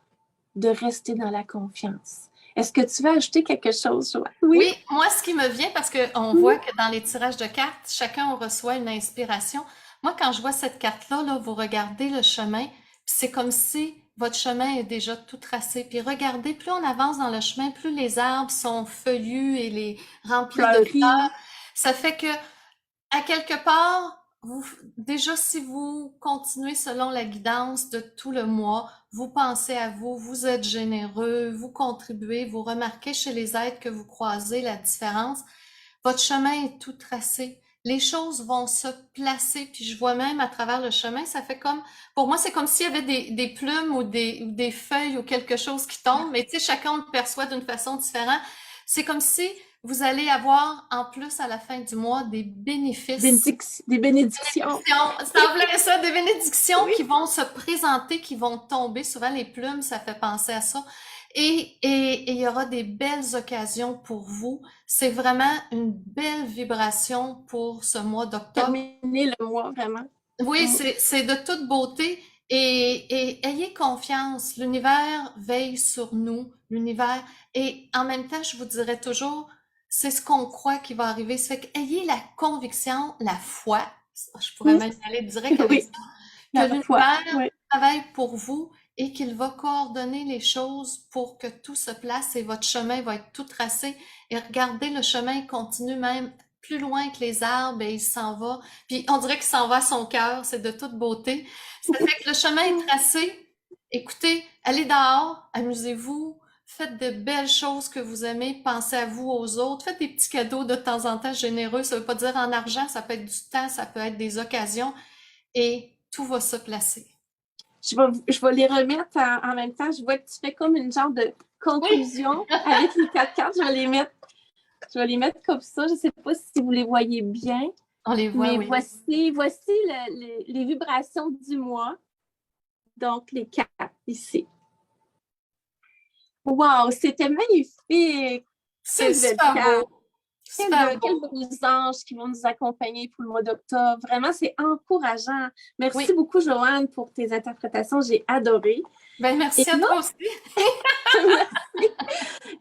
de rester dans la confiance. Est-ce que tu veux ajouter quelque chose, Joanne? Oui. Oui, moi, ce qui me vient, parce qu'on voit que dans les tirages de cartes, chacun on reçoit une inspiration. Moi, quand je vois cette carte-là, là, vous regardez le chemin, puis c'est comme si votre chemin est déjà tout tracé. Puis regardez, plus on avance dans le chemin, plus les arbres sont feuillus et les remplis de Fleurie. fleurs. Ça fait que à quelque part, déjà, si vous continuez selon la guidance de tout le mois, vous pensez à vous, vous êtes généreux, vous contribuez, vous remarquez chez les êtres que vous croisez la différence, votre chemin est tout tracé. Les choses vont se placer, puis je vois même à travers le chemin, ça fait comme, pour moi, c'est comme s'il y avait des plumes ou des feuilles ou quelque chose qui tombe, mais tu sais, chacun le perçoit d'une façon différente. C'est comme si vous allez avoir, en plus, à la fin du mois, des bénéfices. Des bénédictions. C'est en plein ça, des bénédictions Oui. qui vont se présenter, qui vont tomber. Souvent, les plumes, ça fait penser à ça. Et il y aura des belles occasions pour vous. C'est vraiment une belle vibration pour ce mois d'octobre. Terminer le mois, vraiment. Oui, Mm. c'est de toute beauté et ayez confiance. L'univers veille sur nous, l'univers. Et en même temps, je vous dirais toujours, c'est ce qu'on croit qui va arriver. Ça fait qu'ayez la conviction, la foi, je pourrais Mm. même aller direct avec Oui, ça, que la foi. l'univers Oui. travaille pour vous et qu'il va coordonner les choses pour que tout se place et votre chemin va être tout tracé. Et regardez, le chemin continue même plus loin que les arbres et il s'en va. Puis on dirait qu'il s'en va à son cœur, c'est de toute beauté. Ça fait que le chemin est tracé. Écoutez, allez dehors, amusez-vous, faites de belles choses que vous aimez, pensez à vous, aux autres, faites des petits cadeaux de temps en temps généreux. Ça veut pas dire en argent, ça peut être du temps, ça peut être des occasions et tout va se placer. Je vais les remettre en même temps. Je vois que tu fais comme une genre de Oui, conclusion avec les 4 cartes. Je vais les mettre comme ça. Je ne sais pas si vous les voyez bien, on les voit, mais oui. voici les vibrations du mois. Donc, les 4 ici. Wow, c'était magnifique! C'est Quelle belle super carte! beau. Super Quels beau. beaux anges qui vont nous accompagner pour le mois d'octobre. Vraiment, c'est encourageant. Merci Oui. beaucoup, Joanne, pour tes interprétations. J'ai adoré. Ben, Et merci à là, toi aussi.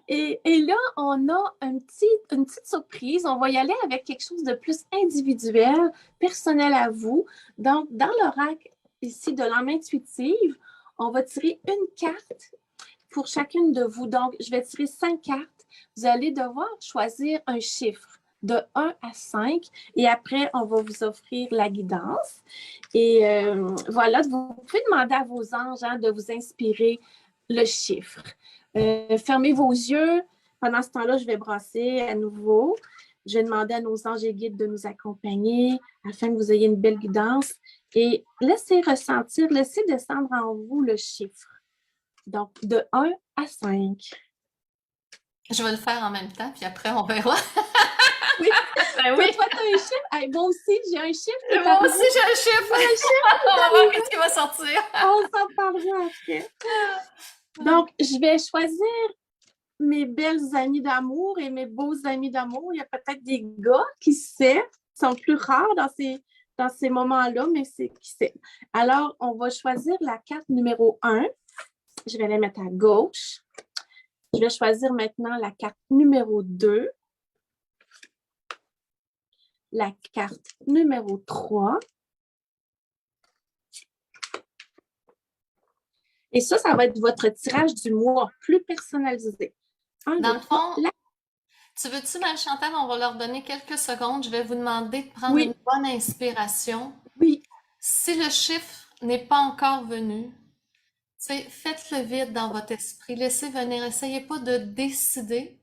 et là, on a une petite surprise. On va y aller avec quelque chose de plus individuel, personnel à vous. Donc, dans l'oracle ici de l'âme intuitive, on va tirer une carte pour chacune de vous. Donc, je vais tirer 5 cartes. Vous allez devoir choisir un chiffre de 1 à 5 et après, on va vous offrir la guidance. Et voilà, vous pouvez demander à vos anges hein, de vous inspirer le chiffre. Fermez vos yeux. Pendant ce temps-là, je vais brasser à nouveau. Je vais demander à nos anges et guides de nous accompagner afin que vous ayez une belle guidance. Et laissez ressentir, laissez descendre en vous le chiffre. Donc, de 1 à 5. Je vais le faire en même temps, puis après, on verra. Oui. Ben oui. Toi, tu as un chiffre. Hey, moi aussi, j'ai un chiffre qui est Moi apparu. aussi, j'ai un chiffre. Un chiffre. On va voir qu'est-ce qui va sortir. On s'en parlera après. Donc, je vais choisir mes belles amies d'amour et mes beaux amis d'amour. Il y a peut-être des gars qui sont plus rares dans ces moments-là, mais c'est qui sait. Alors, on va choisir la carte numéro 1. Je vais la mettre à gauche. Je vais choisir maintenant la carte numéro 2. La carte numéro 3. Et ça va être votre tirage du mois, plus personnalisé. Dans le fond, tu veux-tu, Marie-Chantal, on va leur donner quelques secondes. Je vais vous demander de prendre une bonne inspiration. Oui. Si le chiffre n'est pas encore venu, faites le vide dans votre esprit. Laissez venir. Essayez pas de décider.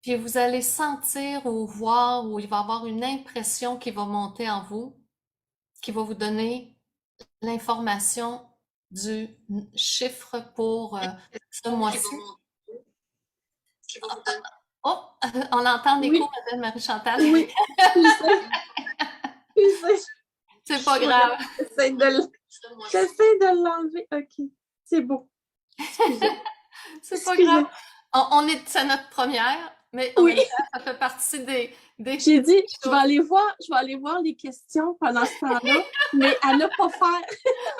puis vous allez sentir ou voir ou il va y avoir une impression qui va monter en vous, qui va vous donner l'information du chiffre pour ce mois-ci. Oh, on entend l'écho, Oui, Madame Marie-Chantal. oui. Excusez. C'est pas grave. J'essaie de l'enlever. OK. C'est bon. Excusez. C'est pas grave. Excusez. C'est notre première, mais en Oui. même temps, ça fait partie des J'ai dit, choses. je vais aller voir les questions pendant ce temps-là, mais à ne pas faire.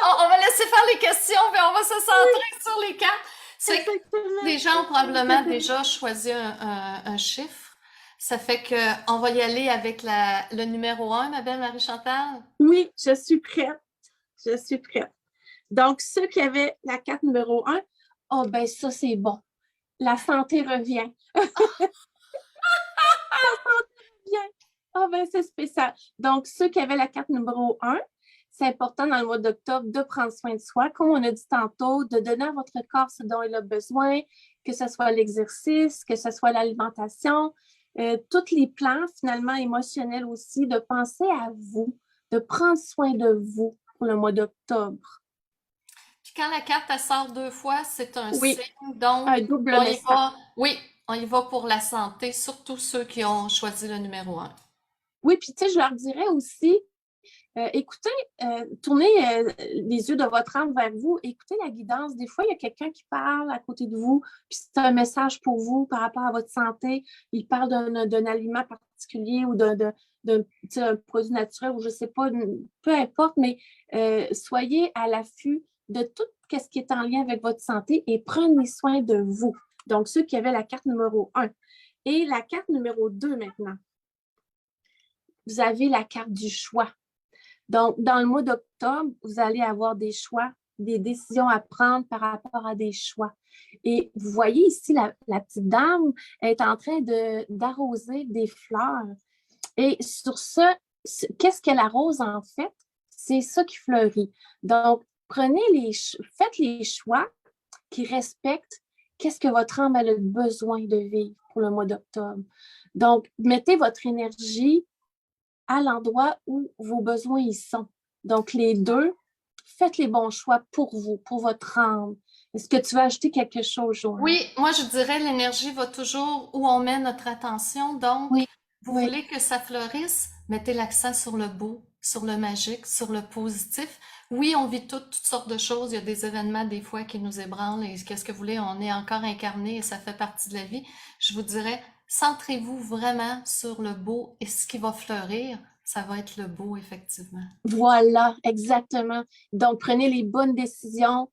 On va laisser faire les questions, puis on va se centrer sur les cartes. C'est que Exactement. les gens ont probablement déjà choisi un chiffre. Ça fait que on va y aller avec le numéro 1, ma belle Marie-Chantal. Oui, je suis prête. Je suis prête. Donc, ceux qui avaient la carte numéro 1, oh ben ça, c'est bon. La santé revient. Bien. Ah ben c'est spécial. Donc, ceux qui avaient la carte numéro 1, c'est important dans le mois d'octobre de prendre soin de soi, comme on a dit tantôt, de donner à votre corps ce dont il a besoin, que ce soit l'exercice, que ce soit l'alimentation, tous les plans finalement émotionnels aussi, de penser à vous, de prendre soin de vous pour le mois d'octobre. Puis quand la carte elle sort 2 fois, c'est un Oui, signe. Donc, un double on y message. va. Oui, on y va pour la santé, surtout ceux qui ont choisi le numéro 1. Oui, puis tu sais, je leur dirais aussi, écoutez, tournez les yeux de votre âme vers vous, écoutez la guidance. Des fois, il y a quelqu'un qui parle à côté de vous, puis c'est un message pour vous par rapport à votre santé. Il parle d'un aliment particulier ou d'un produit naturel ou je ne sais pas, peu importe, mais soyez à l'affût de tout ce qui est en lien avec votre santé et prenez soin de vous. Donc, ceux qui avaient la carte numéro 1. Et la carte numéro 2 maintenant. Vous avez la carte du choix. Donc, dans le mois d'octobre, vous allez avoir des choix, des décisions à prendre par rapport à des choix. Et vous voyez ici, la petite dame est en train d'arroser des fleurs. Et sur ça, qu'est-ce qu'elle arrose en fait? C'est ça qui fleurit. Donc, faites les choix qui respectent qu'est-ce que votre âme a besoin de vivre pour le mois d'octobre. Donc, mettez votre énergie à l'endroit où vos besoins y sont. Donc, les deux, faites les bons choix pour vous, pour votre âme. Est-ce que tu veux ajouter quelque chose, Joanne? Oui, moi je dirais l'énergie va toujours où on met notre attention. Donc, Oui, vous oui, voulez que ça fleurisse, mettez l'accent sur le beau, sur le magique, sur le positif. Oui, on vit toutes sortes de choses. Il y a des événements des fois qui nous ébranlent et qu'est-ce que vous voulez, on est encore incarné et ça fait partie de la vie. Je vous dirais, centrez-vous vraiment sur le beau et ce qui va fleurir, ça va être le beau, effectivement. voilà, exactement. Donc, prenez les bonnes décisions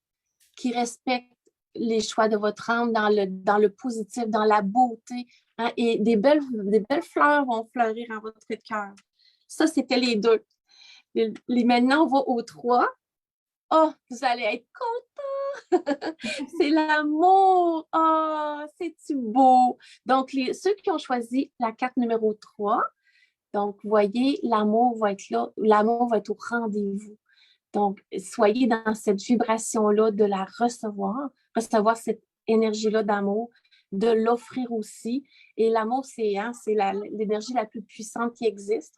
qui respectent les choix de votre âme dans le positif, dans la beauté, hein, et des belles fleurs vont fleurir en votre cœur. Ça, c'était les deux. Maintenant, on va aux trois. Oh, vous allez être contents! C'est l'amour! Oh, c'est-tu beau? Donc, ceux qui ont choisi la carte numéro 3, donc, vous voyez, l'amour va être là, l'amour va être au rendez-vous. Donc, soyez dans cette vibration-là de la recevoir cette énergie-là d'amour, de l'offrir aussi. Et l'amour, c'est l'énergie la plus puissante qui existe,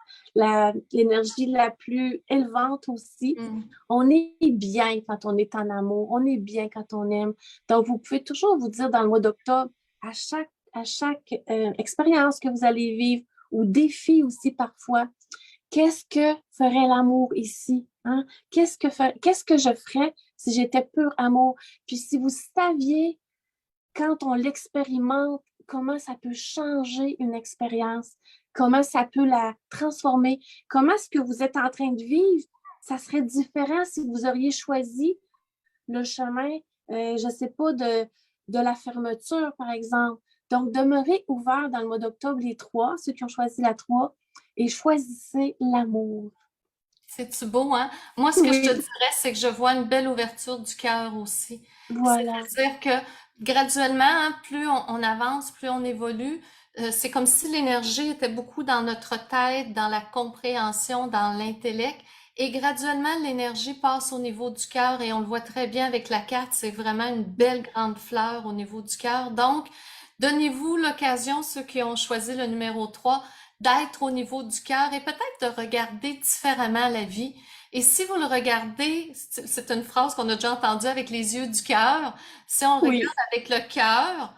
l'énergie la plus élevante aussi. Mm. On est bien quand on est en amour, on est bien quand on aime. Donc, vous pouvez toujours vous dire dans le mois d'octobre, à chaque expérience que vous allez vivre, ou défi aussi parfois, qu'est-ce que ferait l'amour ici? Hein? Qu'est-ce que je ferais si j'étais pur amour? Puis si vous saviez, quand on l'expérimente, comment ça peut changer une expérience, comment ça peut la transformer, comment ce que vous êtes en train de vivre, ça serait différent si vous auriez choisi le chemin, je ne sais pas, de la fermeture, par exemple. Donc, demeurez ouvert dans le mois d'octobre, les trois, ceux qui ont choisi la 3, et choisissez l'amour. C'est-tu beau, hein? Moi, ce que je te Oui, dirais, c'est que je vois une belle ouverture du cœur aussi. voilà. C'est-à-dire que graduellement, hein, plus on avance, plus on évolue, c'est comme si l'énergie était beaucoup dans notre tête, dans la compréhension, dans l'intellect. Et graduellement, l'énergie passe au niveau du cœur et on le voit très bien avec la carte. C'est vraiment une belle grande fleur au niveau du cœur. Donc, Donnez-vous l'occasion, ceux qui ont choisi le numéro 3, d'être au niveau du cœur et peut-être de regarder différemment la vie. Et si vous le regardez, c'est une phrase qu'on a déjà entendue avec les yeux du cœur, si on regarde Oui, avec le cœur,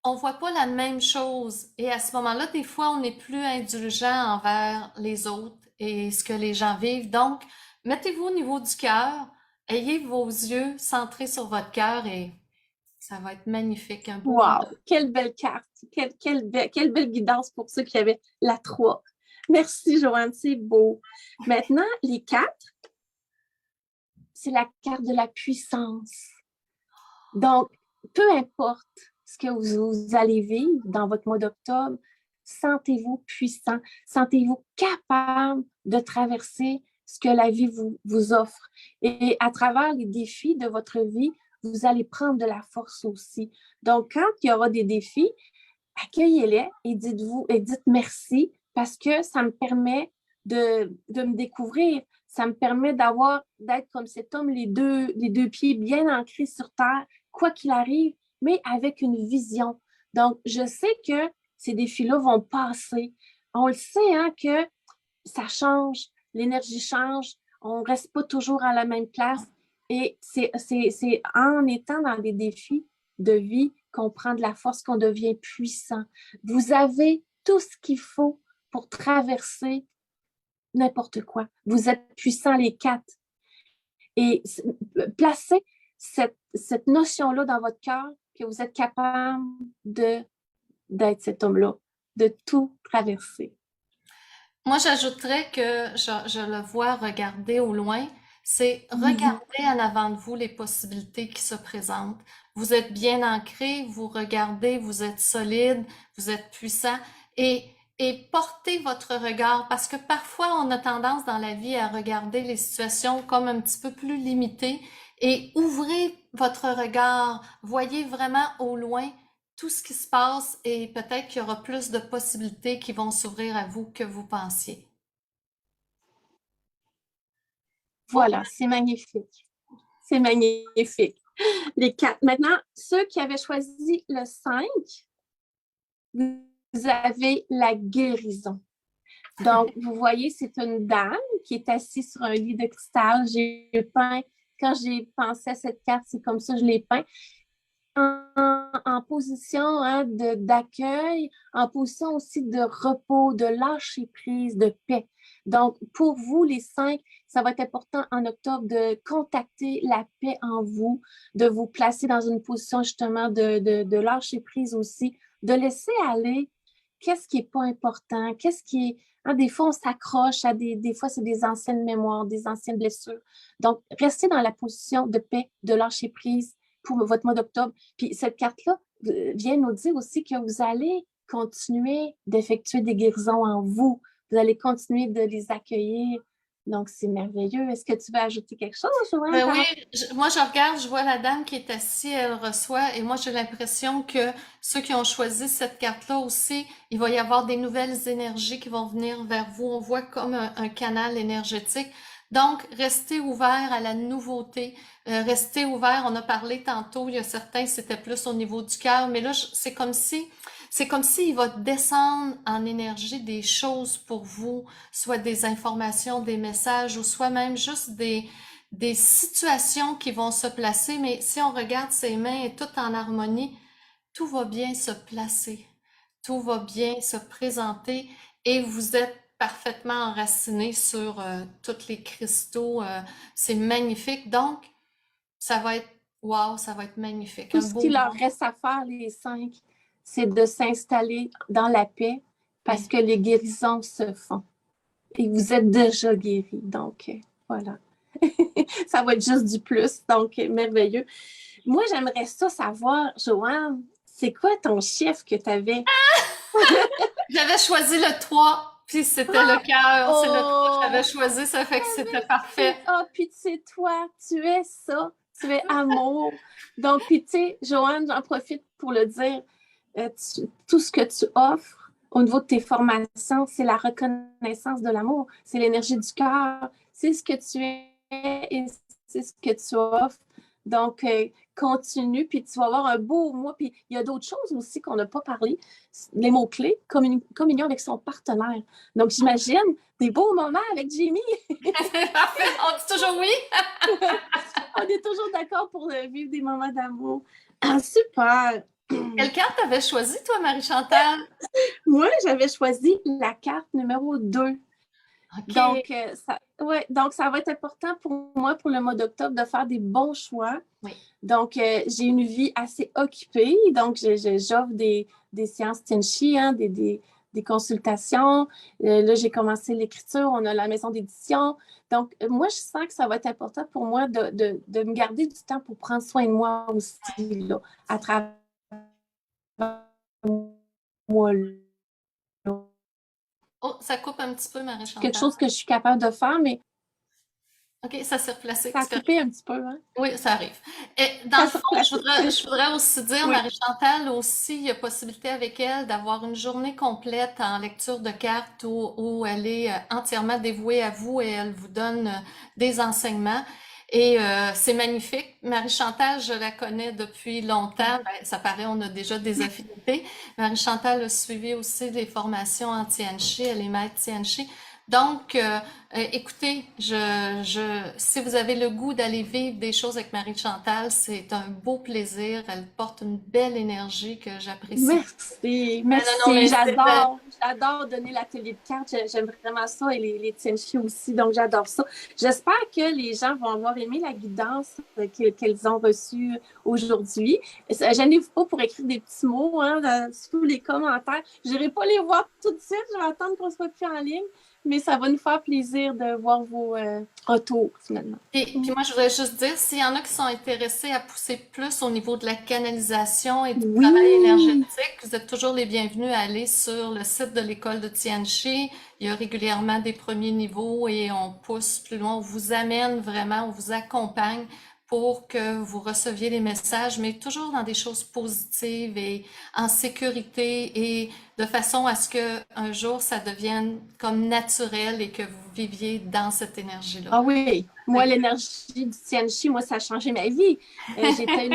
on voit pas la même chose. Et à ce moment-là, des fois, on est plus indulgent envers les autres et ce que les gens vivent. Donc, mettez-vous au niveau du cœur, ayez vos yeux centrés sur votre cœur et ça va être magnifique, un beau moment. wow, quelle belle carte, quelle belle guidance pour ceux qui avaient la 3. Merci, Joanne, c'est beau. Maintenant, les 4, c'est la carte de la puissance. Donc, peu importe ce que vous allez vivre dans votre mois d'octobre, sentez-vous puissant, sentez-vous capable de traverser ce que la vie vous offre. Et à travers les défis de votre vie, vous allez prendre de la force aussi. Donc, quand il y aura des défis, accueillez-les et dites merci parce que ça me permet de me découvrir. Ça me permet d'être comme cet homme, les deux pieds bien ancrés sur terre, quoi qu'il arrive, mais avec une vision. Donc, je sais que ces défis-là vont passer. On le sait, hein, que ça change, l'énergie change, on ne reste pas toujours à la même place. Et c'est en étant dans des défis de vie qu'on prend de la force, qu'on devient puissant. Vous avez tout ce qu'il faut pour traverser n'importe quoi. Vous êtes puissants les 4. Et placez cette notion-là dans votre cœur que vous êtes capable d'être cet homme-là, de tout traverser. Moi, j'ajouterais que je le vois regarder au loin, c'est Mhm. regarder en avant de vous les possibilités qui se présentent. Vous êtes bien ancré, vous regardez, vous êtes solide, vous êtes puissant et, et portez votre regard parce que parfois on a tendance dans la vie à regarder les situations comme un petit peu plus limitées et ouvrez votre regard, voyez vraiment au loin tout ce qui se passe et peut-être qu'il y aura plus de possibilités qui vont s'ouvrir à vous que vous pensiez. Voilà, c'est magnifique. C'est magnifique. Les 4. Maintenant, ceux qui avaient choisi le 5, vous avez la guérison. Donc, vous voyez, c'est une dame qui est assise sur un lit de cristal. J'ai peint, quand j'ai pensé à cette carte, c'est comme ça, je l'ai peint. En position hein, d'accueil, en position aussi de repos, de lâcher prise, de paix. Donc, pour vous, les 5, ça va être important en octobre de contacter la paix en vous, de vous placer dans une position justement de lâcher prise aussi, de laisser aller qu'est-ce qui n'est pas important, qu'est-ce qui est... Hein, des fois, on s'accroche à des fois, c'est des anciennes mémoires, des anciennes blessures. Donc, restez dans la position de paix, de lâcher prise pour votre mois d'octobre. Puis cette carte-là vient nous dire aussi que vous allez continuer d'effectuer des guérisons en vous. Vous allez continuer de les accueillir. Donc, c'est merveilleux. Est-ce que tu veux ajouter quelque chose, Joanne? Ben oui, moi je regarde, je vois la dame qui est assise, elle reçoit, et moi j'ai l'impression que ceux qui ont choisi cette carte-là aussi, il va y avoir des nouvelles énergies qui vont venir vers vous. On voit comme un canal énergétique. Donc, restez ouvert à la nouveauté, restez ouvert. On a parlé tantôt, il y a certains, c'était plus au niveau du cœur, mais là, c'est comme si il va descendre en énergie des choses pour vous, soit des informations, des messages, ou soit même juste des situations qui vont se placer, mais si on regarde ses mains tout en harmonie, tout va bien se placer, tout va bien se présenter et vous êtes parfaitement enraciné sur tous les cristaux. C'est magnifique. Donc, ça va être, wow, ça va être magnifique. Tout Un ce beau qu'il leur mois. reste à faire, les 5, c'est de s'installer dans la paix parce Oui. que les guérisons se font. Et vous êtes déjà guéris. Donc, voilà. Ça va être juste du plus. Donc, merveilleux. Moi, j'aimerais ça savoir, Joanne, c'est quoi ton chiffre que tu avais? J'avais choisi le 3 puis c'était le cœur. C'est le 3 que j'avais Oh, choisi, ça fait que c'était parfait. merci. Oh, puis tu sais, toi, tu es ça. Tu es amour. Donc, puis tu sais, Joanne, j'en profite pour le dire. Tout ce que tu offres au niveau de tes formations, c'est la reconnaissance de l'amour. C'est l'énergie du cœur. C'est ce que tu es et c'est ce que tu offres. Donc, continue, puis tu vas avoir un beau mois. Puis il y a d'autres choses aussi qu'on n'a pas parlé. Les mots-clés, communion avec son partenaire. Donc, j'imagine des beaux moments avec Jamie. Parfait. On dit toujours oui. On est toujours d'accord pour vivre des moments d'amour. Ah, super! Quelle carte t'avais choisi, toi, Marie-Chantal? Moi, j'avais choisi la carte numéro 2. OK. Donc, ça va être important pour moi, pour le mois d'octobre, de faire des bons choix. Oui. Donc, j'ai une vie assez occupée. Donc, j'offre des séances Tianchi, hein, des consultations. Là, j'ai commencé l'écriture. On a la maison d'édition. Donc, moi, je sens que ça va être important pour moi de me garder du temps pour prendre soin de moi aussi, là, à travers moi. Oh, ça coupe un petit peu, Quelque Marie-Chantal. chose que je suis capable de faire, mais OK, ça s'est replacé. ça a coupé un petit peu. Hein? Oui, ça arrive. Et dans le Ça fond, s'est je voudrais aussi dire, Oui. Marie-Chantal, aussi, il y a possibilité avec elle d'avoir une journée complète en lecture de cartes où elle est entièrement dévouée à vous et elle vous donne des enseignements. Et c'est magnifique. Marie-Chantal, je la connais depuis longtemps. Ben, ça paraît, on a déjà des affinités. Marie-Chantal a suivi aussi des formations en Tianchi, elle est maître Tianchi. Donc, écoutez, si vous avez le goût d'aller vivre des choses avec Marie-Chantal, c'est un beau plaisir. Elle porte une belle énergie que j'apprécie. Merci, Non, non, mais merci. J'adore donner l'atelier de cartes. J'aime vraiment ça et les tienchi aussi, donc j'adore ça. J'espère que les gens vont avoir aimé la guidance qu'elles ont reçue aujourd'hui. Gênez-vous pas pour écrire des petits mots sous les commentaires. Je n'irai pas les voir tout de suite. Je vais attendre qu'on soit plus en ligne. Mais ça va nous faire plaisir de voir vos retours, finalement. Puis moi, je voudrais juste dire, s'il y en a qui sont intéressés à pousser plus au niveau de la canalisation et du travail énergétique, vous êtes toujours les bienvenus à aller sur le site de l'école de Tianchi. Il y a régulièrement des premiers niveaux et on pousse plus loin. On vous amène vraiment, on vous accompagne pour que vous receviez les messages, mais toujours dans des choses positives et en sécurité et de façon à ce que un jour ça devienne comme naturel et que vous viviez dans cette énergie-là. Ah oui, moi, l'énergie du Tianchi, moi, ça a changé ma vie. J'étais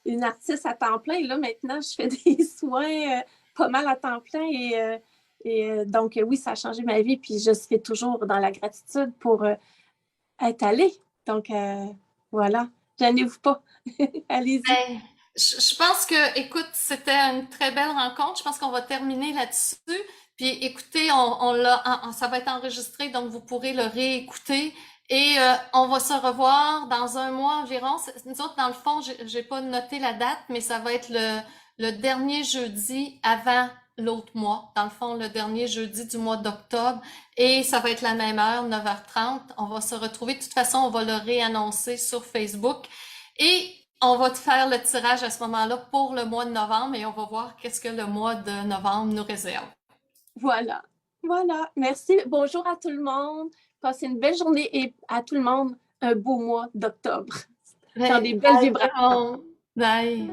une artiste à temps plein. Et là, maintenant, je fais des soins pas mal à temps plein. Donc, oui, ça a changé ma vie. Puis, je serai toujours dans la gratitude pour être allée. Donc, voilà. Gênez-vous pas. Allez-y. Ben, je pense que, écoute, c'était une très belle rencontre. Je pense qu'on va terminer là-dessus. Puis, écoutez, ça va être enregistré, donc vous pourrez le réécouter. Et on va se revoir dans un mois environ. Nous autres, dans le fond, j'ai pas noté la date, mais ça va être le dernier jeudi avant l'autre mois. Dans le fond, le dernier jeudi du mois d'octobre. Et ça va être la même heure, 9h30. On va se retrouver. De toute façon, on va le réannoncer sur Facebook. Et on va te faire le tirage à ce moment-là pour le mois de novembre et on va voir qu'est-ce que le mois de novembre nous réserve. Voilà. Voilà. Merci. Bonjour à tout le monde. Passez une belle journée et à tout le monde, un beau mois d'octobre. Dans des belles vibrations. Bye.